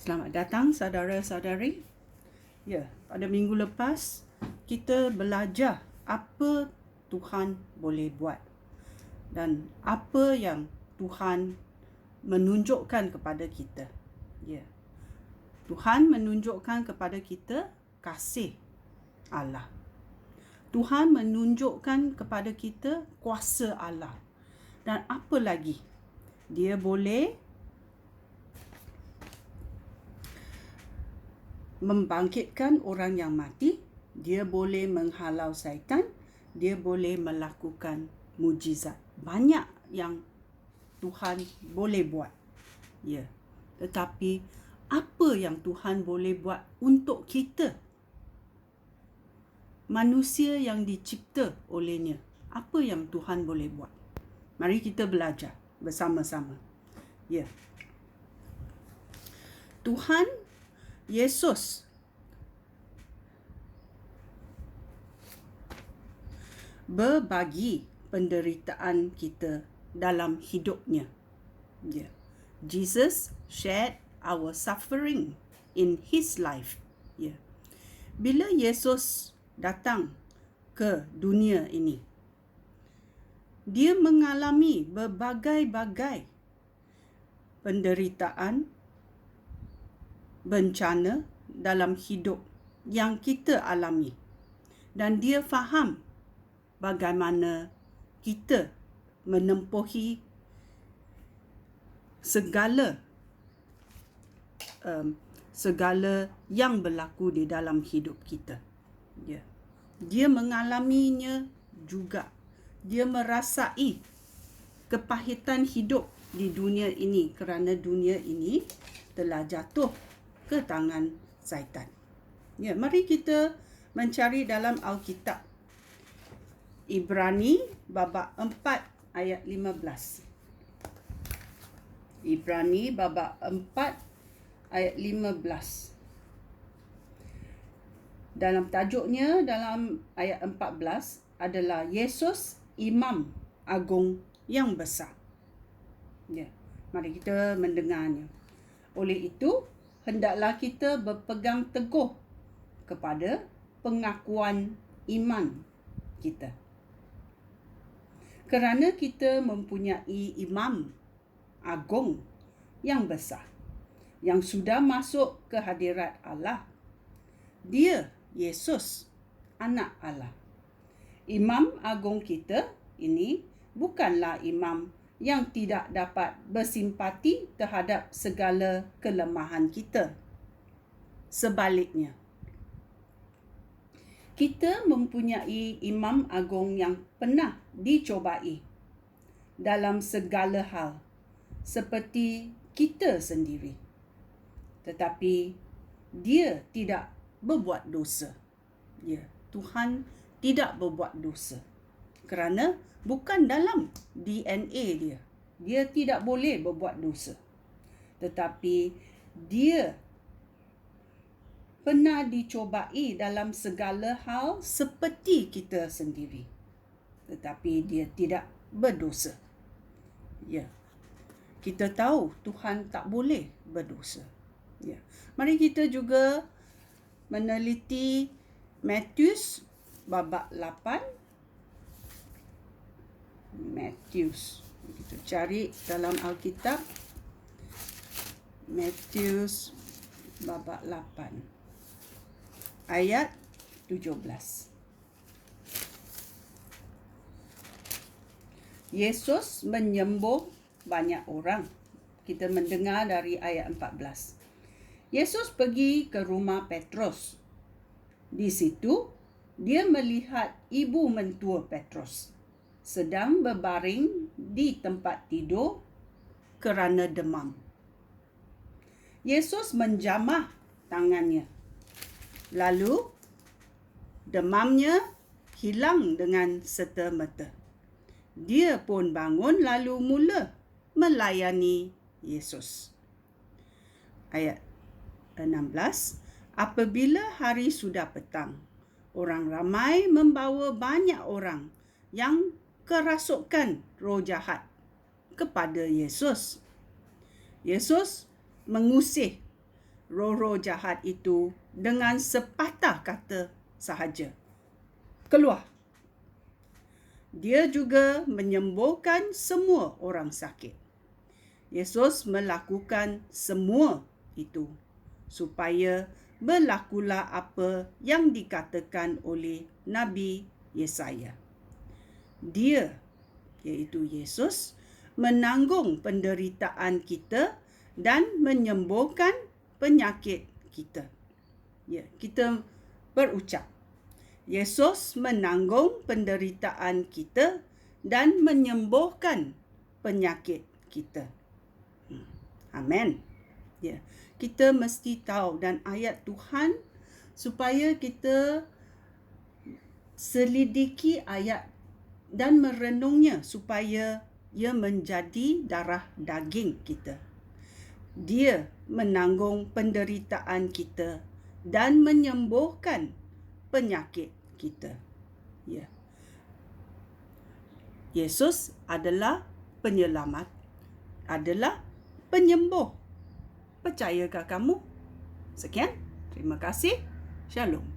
Selamat datang saudara-saudari. Ya, pada minggu lepas kita belajar apa Tuhan boleh buat dan apa yang Tuhan menunjukkan kepada kita. Ya. Tuhan menunjukkan kepada kita kasih Allah. Tuhan menunjukkan kepada kita kuasa Allah. Dan apa lagi? Dia boleh membangkitkan orang yang mati, dia boleh menghalau syaitan, dia boleh melakukan mujizat. Banyak yang Tuhan boleh buat. Ya. Tetapi apa yang Tuhan boleh buat untuk kita? Manusia yang dicipta olehnya. Apa yang Tuhan boleh buat? Mari kita belajar bersama-sama. Ya. Tuhan Yesus berbagi penderitaan kita dalam hidupnya. Yeah. Jesus shared our suffering in his life. Yeah. Bila Yesus datang ke dunia ini, dia mengalami berbagai-bagai penderitaan, bencana dalam hidup yang kita alami. Dan dia faham bagaimana kita menempuhi segala yang berlaku di dalam hidup kita. Ya. Dia mengalaminya juga. Dia merasai kepahitan hidup di dunia ini kerana dunia ini telah jatuh ke tangan syaitan. Ya, mari kita mencari dalam Alkitab. Ibrani babak 4 ayat 15. Ibrani babak 4 ayat 15. Dalam tajuknya dalam ayat 14 adalah Yesus Imam Agung yang besar. Ya, mari kita mendengarnya. Oleh itu, hendaklah kita berpegang teguh kepada pengakuan iman kita. Kerana kita mempunyai imam agung yang besar, yang sudah masuk ke hadirat Allah. Dia, Yesus, anak Allah. Imam agung kita ini bukanlah imam yang tidak dapat bersimpati terhadap segala kelemahan kita. Sebaliknya, kita mempunyai imam agung yang pernah dicobai dalam segala hal seperti kita sendiri. Tetapi dia tidak berbuat dosa. Ya, Tuhan tidak berbuat dosa. Kerana bukan dalam DNA dia. Dia tidak boleh berbuat dosa. Tetapi dia pernah dicobai dalam segala hal seperti kita sendiri. Tetapi dia tidak berdosa. Ya. Kita tahu Tuhan tak boleh berdosa. Ya. Mari kita juga meneliti Matius babak 8. Matius. Kita cari dalam Alkitab. Matius babak 8. Ayat 17. Yesus menyembuh banyak orang. Kita mendengar dari ayat 14. Yesus pergi ke rumah Petrus. Di situ, dia melihat ibu mentua Petrus sedang berbaring di tempat tidur kerana demam. Yesus menjamah tangannya. Lalu, demamnya hilang dengan serta-merta. Dia pun bangun lalu mula melayani Yesus. Ayat 16. Apabila hari sudah petang, orang ramai membawa banyak orang yang kerasukan roh jahat kepada Yesus. Yesus mengusir roh-roh jahat itu dengan sepatah kata sahaja. Keluar. Dia juga menyembuhkan semua orang sakit. Yesus melakukan semua itu supaya berlakulah apa yang dikatakan oleh Nabi Yesaya. Dia, iaitu Yesus, menanggung penderitaan kita dan menyembuhkan penyakit kita. Ya, kita berucap, Yesus menanggung penderitaan kita dan menyembuhkan penyakit kita. Amen. Ya, kita mesti tahu dan ayat Tuhan supaya kita selidiki ayat dan merenungnya supaya ia menjadi darah daging kita. Dia menanggung penderitaan kita dan menyembuhkan penyakit kita. Ya. Yesus adalah penyelamat, adalah penyembuh. Percayakah kamu? Sekian. Terima kasih. Shalom.